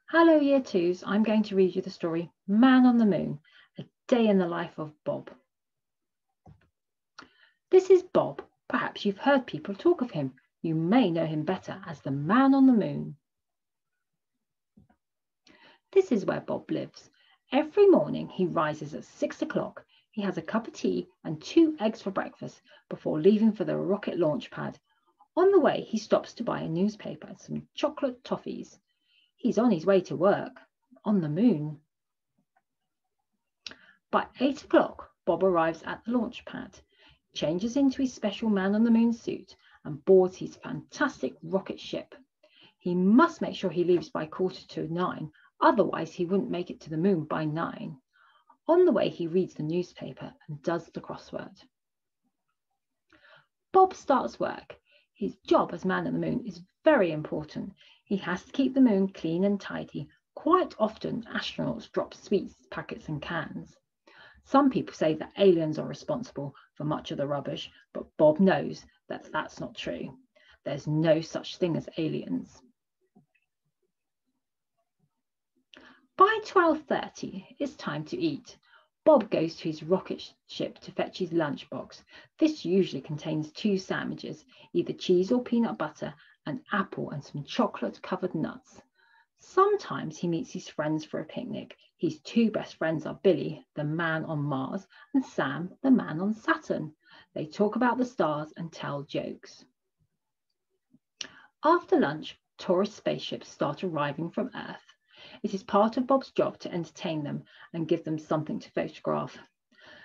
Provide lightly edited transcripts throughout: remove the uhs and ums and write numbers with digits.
Hello Year 2s, I'm going to read you the story Man on the Moon, a day in the life of Bob. This is Bob. Perhaps you've heard people talk of him. You may know him better as the Man on the Moon. This is where Bob lives. Every morning he rises at 6 o'clock. He has a cup of tea and 2 eggs for breakfast before leaving for the rocket launch pad. On the way, he stops to buy a newspaper and some chocolate toffees. He's on his way to work, on the moon. By 8 o'clock, Bob arrives at the launch pad, changes into his special Man on the Moon suit and boards his fantastic rocket ship. He must make sure he leaves by 9:15, otherwise he wouldn't make it to the moon by 9. On the way, he reads the newspaper and does the crossword. Bob starts work. His job as Man on the Moon is very important. He has to keep the moon clean and tidy. Quite often, astronauts drop sweets, packets and cans. Some people say that aliens are responsible for much of the rubbish, but Bob knows that that's not true. There's no such thing as aliens. By 12:30, it's time to eat. Bob goes to his rocket ship to fetch his lunchbox. This usually contains 2 sandwiches, either cheese or peanut butter, an apple and some chocolate-covered nuts. Sometimes he meets his friends for a picnic. His 2 best friends are Billy, the man on Mars, and Sam, the man on Saturn. They talk about the stars and tell jokes. After lunch, tourist spaceships start arriving from Earth. It is part of Bob's job to entertain them and give them something to photograph.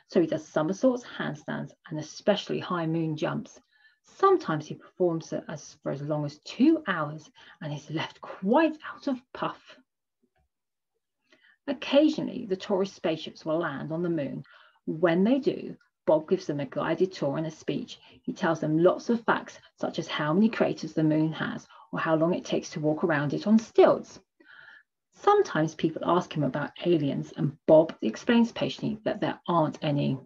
So he does somersaults, handstands, and especially high moon jumps. Sometimes he performs for as long as 2 hours and is left quite out of puff. Occasionally, the tourist spaceships will land on the moon. When they do, Bob gives them a guided tour and a speech. He tells them lots of facts, such as how many craters the moon has or how long it takes to walk around it on stilts. Sometimes people ask him about aliens, and Bob explains patiently that there aren't any.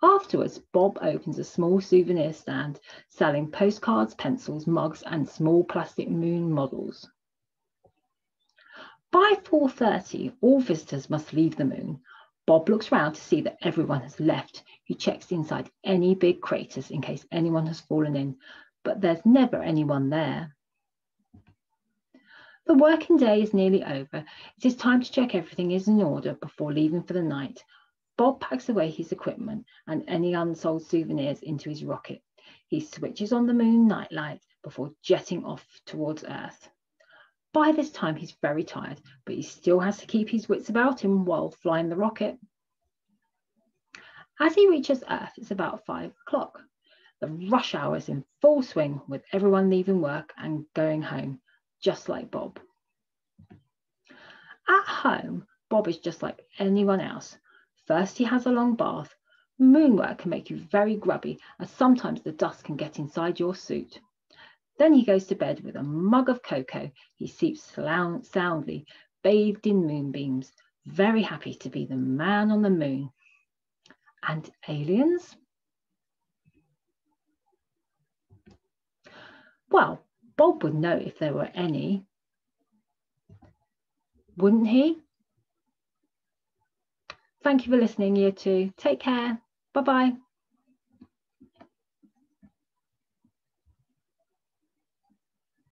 Afterwards, Bob opens a small souvenir stand selling postcards, pencils, mugs, and small plastic moon models. By 4:30, all visitors must leave the moon. Bob looks round to see that everyone has left. He checks inside any big craters in case anyone has fallen in, but there's never anyone there. The working day is nearly over. It is time to check everything is in order before leaving for the night. Bob packs away his equipment and any unsold souvenirs into his rocket. He switches on the moon nightlight before jetting off towards Earth. By this time, he's very tired, but he still has to keep his wits about him while flying the rocket. As he reaches Earth, it's about 5 o'clock. The rush hour is in full swing with everyone leaving work and going home, just like Bob. At home, Bob is just like anyone else. First, he has a long bath. Moon work can make you very grubby, as sometimes the dust can get inside your suit. Then he goes to bed with a mug of cocoa. He sleeps soundly, bathed in moonbeams, very happy to be the Man on the Moon. And aliens? Well, Bob would know if there were any, wouldn't he? Thank you for listening, Year 2. Take care. Bye-bye.